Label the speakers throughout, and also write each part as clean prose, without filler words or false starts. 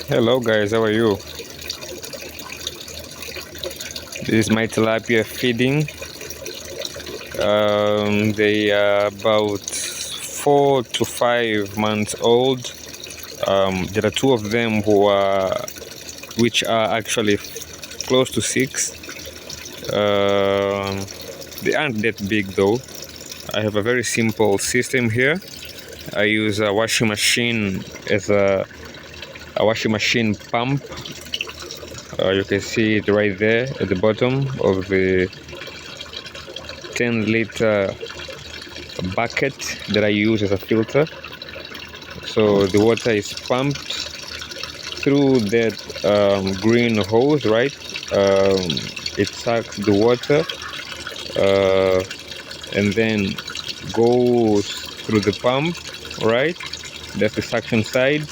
Speaker 1: Hello guys, how are you? This is my tilapia feeding. They are about 4 to 5 months old. There are two of them which are actually close to 6. They aren't that big though. I have a very simple system here. I use a washing machine as a washing machine pump. You can see it right there at the bottom of the 10-liter bucket that I use as a filter. So the water is pumped through that green hose, right? It sucks the water and then goes through the pump, right? That's the suction side,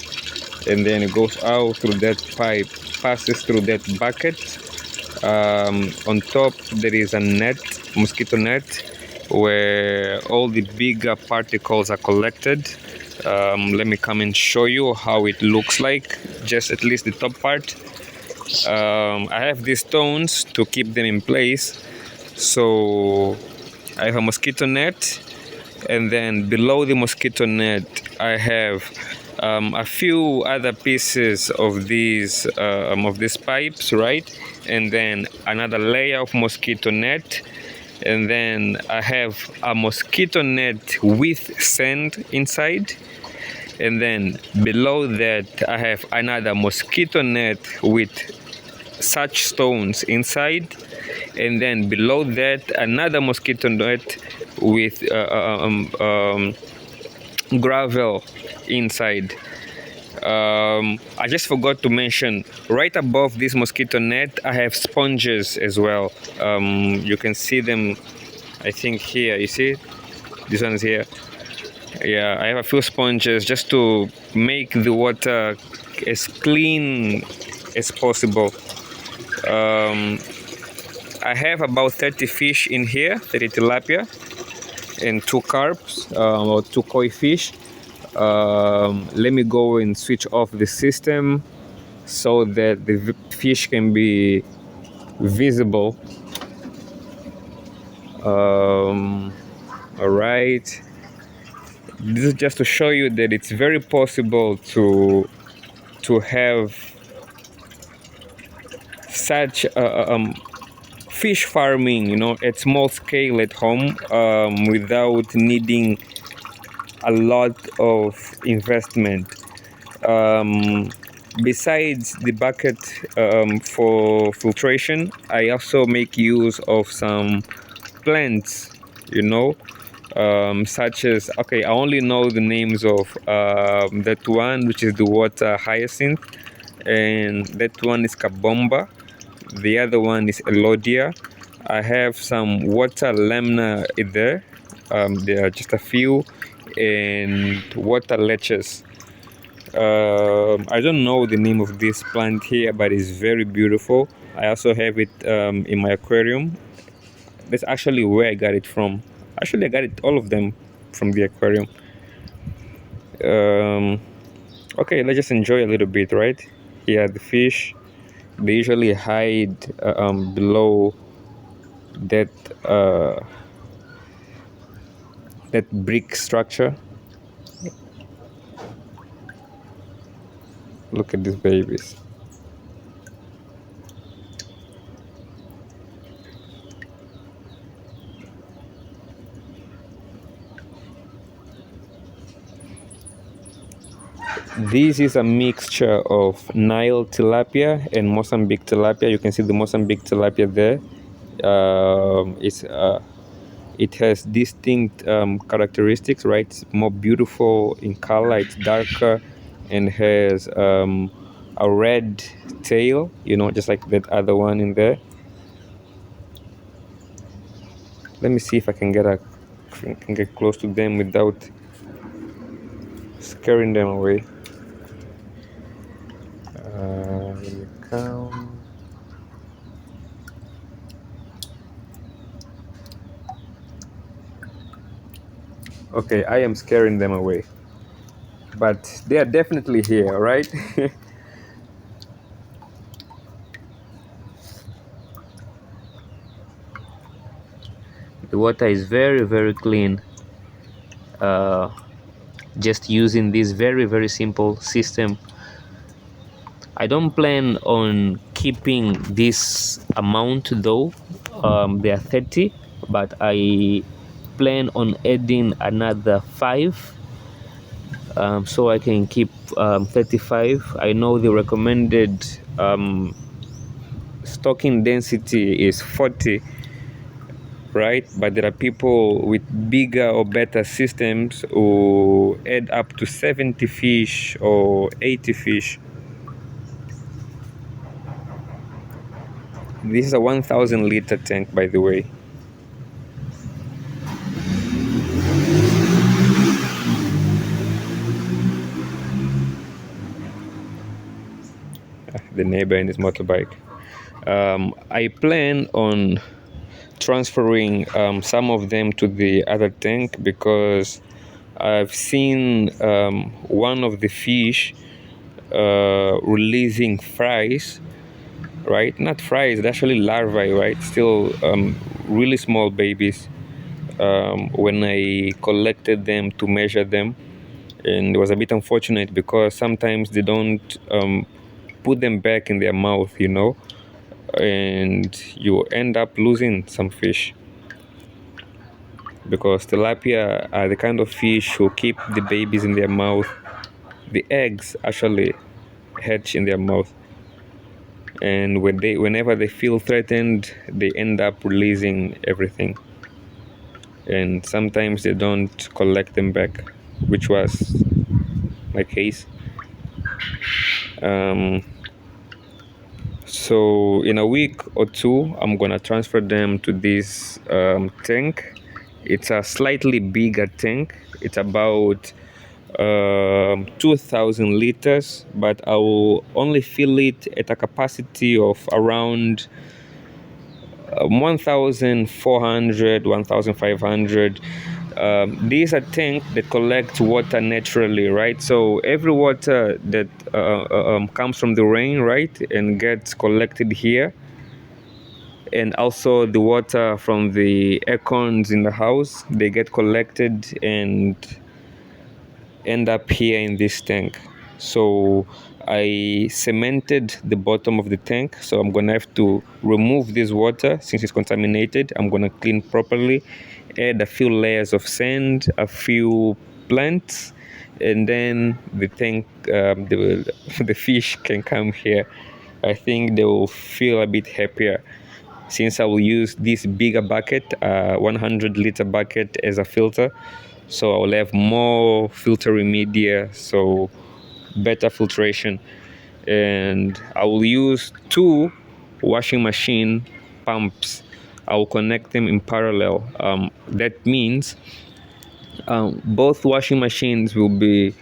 Speaker 1: and then it goes out through that pipe, passes through that bucket. On top there is a net, mosquito net, where all the bigger particles are collected. Let me come and show you how it looks like, just at least the top part. I have these stones to keep them in place. So I have a mosquito net, and then below the mosquito net I have a few other pieces of these pipes, right? And then another layer of mosquito net, and then I have a mosquito net with sand inside, and then below that I have another mosquito net with such stones inside, and then below that another mosquito net with gravel inside. I just forgot to mention, right above this mosquito net I have sponges as well. You can see them, I think here, you see this one's here. Yeah, I have a few sponges just to make the water as clean as possible. I have about 30 fish in here, 30 tilapia and 2 carps or 2 koi fish. Let me go and switch off the system so that the fish can be visible. All right. This is just to show you that it's very possible to have such fish farming, at small scale at home, without needing a lot of investment. Besides the bucket for filtration, I also make use of some plants, such as, okay, I only know the names of that one, which is the water hyacinth, and that one is kabomba. The other one is elodia. I have some water lemna in there. There are just a few, and water leches. I don't know the name of this plant here, but it's very beautiful. I also have it in my aquarium. That's actually where I got it from. Actually, I got it, all of them, from the aquarium. Okay, let's just enjoy a little bit, right? Here, the fish, they usually hide below that that brick structure. Look at these babies. This is a mixture of Nile tilapia and Mozambique tilapia. You can see the Mozambique tilapia there. It has distinct characteristics, right? It's more beautiful in color, it's darker, and has a red tail, just like that other one in there. Let me see if I can get close to them without scaring them away. Let me come. Okay, I am scaring them away, but they are definitely here, right? water is very, very clean, just using this very, very simple system. I don't plan on keeping this amount though. They are 30, but I plan on adding another 5, so I can keep 35. I know the recommended stocking density is 40, right? But there are people with bigger or better systems who add up to 70 fish or 80 fish. This is a 1,000-liter tank, by the way. The neighbor in his motorbike. I plan on transferring some of them to the other tank because I've seen one of the fish releasing fries, right? Not fries, they're actually larvae, right? Still really small babies. When I collected them to measure them, and it was a bit unfortunate because sometimes they don't put them back in their mouth, and you end up losing some fish because tilapia are the kind of fish who keep the babies in their mouth. The eggs actually hatch in their mouth, and whenever they feel threatened, they end up releasing everything, and sometimes they don't collect them back, which was my case. So in a week or two, I'm gonna transfer them to this tank. It's a slightly bigger tank. It's about 2,000 liters, but I will only fill it at a capacity of around 1,400, 1,500. These are tanks that collect water naturally, right? So every water that comes from the rain, right, and gets collected here, and also the water from the acorns in the house, they get collected and end up here in this tank. So I cemented the bottom of the tank, so I'm gonna have to remove this water since it's contaminated. I'm gonna clean properly, add a few layers of sand, a few plants, and then the tank, the fish can come here. I think they will feel a bit happier since I will use this bigger bucket, 100-liter bucket, as a filter. So I will have more filtering media, so better filtration. And I will use 2 washing machine pumps. I will connect them in parallel. That means both washing machines will be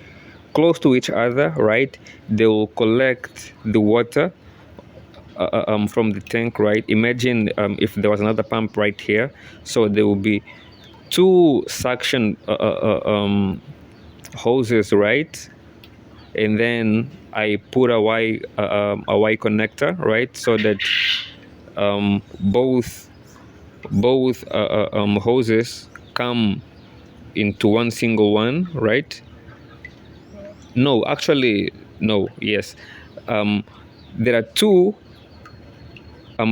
Speaker 1: close to each other, right? They will collect the water from the tank, right? Imagine if there was another pump right here. So there will be 2 suction hoses, right? And then I put a Y connector, right? So that both hoses come into one single one, right? No, actually, no. Yes, there are 2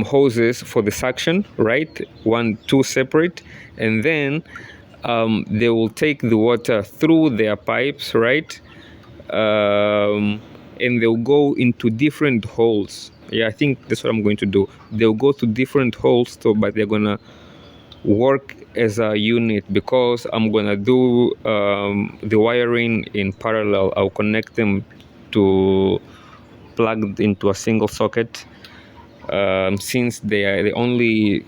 Speaker 1: hoses for the suction, right? 2 separate, and then they will take the water through their pipes, right? And they'll go into different holes. Yeah, I think that's what I'm going to do. They'll go to different holes, but they're gonna work as a unit because I'm gonna do the wiring in parallel. I'll connect them to plugged into a single socket. Since they only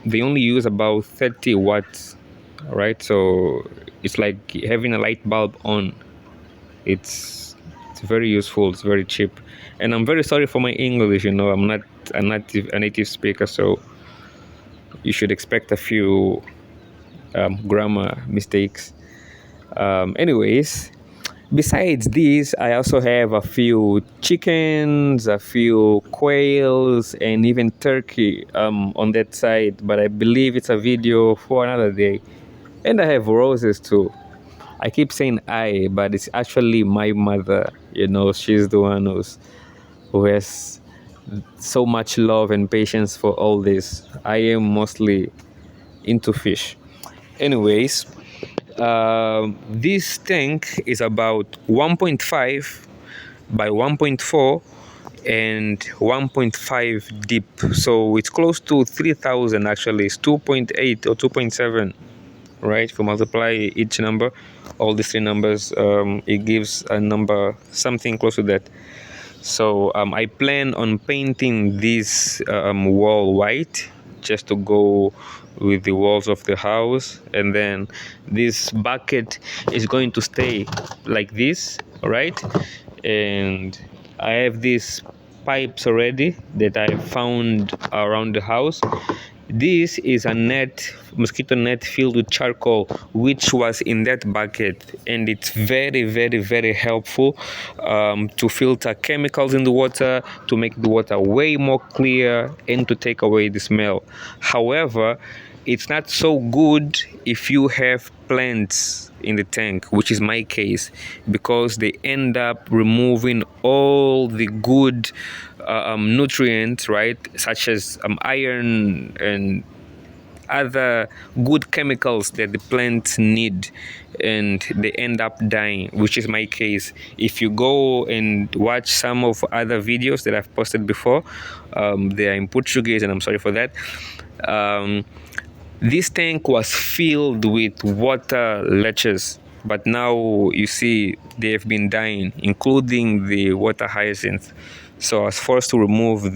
Speaker 1: use about 30 watts, right? So it's like having a light bulb on. It's very useful. It's very cheap, and I'm very sorry for my English. I'm not a native speaker, so you should expect a few grammar mistakes. Anyways, Besides these, I also have a few chickens, a few quails, and even turkey on that side, but I believe it's a video for another day. And I have roses too. I keep saying I, but it's actually my mother. You know, she's the one who has so much love and patience for all this. I am mostly into fish. Anyways, this tank is about 1.5 by 1.4 and 1.5 deep, so it's close to 3,000. Actually, it's 2.8 or 2.7, right? If you multiply each number, all these three numbers, it gives a number something close to that. So I plan on painting this wall white, just to go with the walls of the house, and then this bucket is going to stay like this, right? And I have these pipes already that I found around the house. This is a net, mosquito net filled with charcoal, which was in that bucket, and it's very, very, very helpful to filter chemicals in the water, to make the water way more clear, and to take away the smell. However, it's not so good if you have plants in the tank, which is my case, because they end up removing all the good nutrients, right, such as iron and other good chemicals that the plants need, and they end up dying, which is my case. If you go and watch some of other videos that I've posted before, they are in Portuguese, and I'm sorry for that. This tank was filled with water leeches, but now you see they have been dying, including the water hyacinth. So I was forced to remove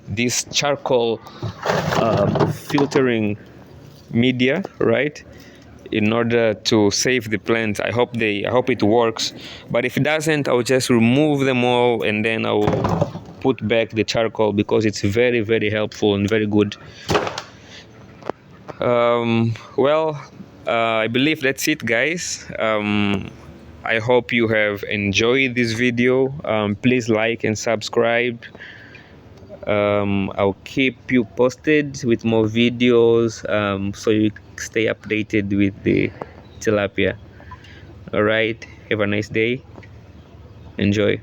Speaker 1: this charcoal filtering media, right, in order to save the plants. I hope it works, but if it doesn't, I'll just remove them all, and then I'll put back the charcoal, because it's very, very helpful and very good. Well, I believe that's it, guys. I hope you have enjoyed this video. Please like and subscribe. I'll keep you posted with more videos, so you stay updated with the tilapia. All right, have a nice day. Enjoy.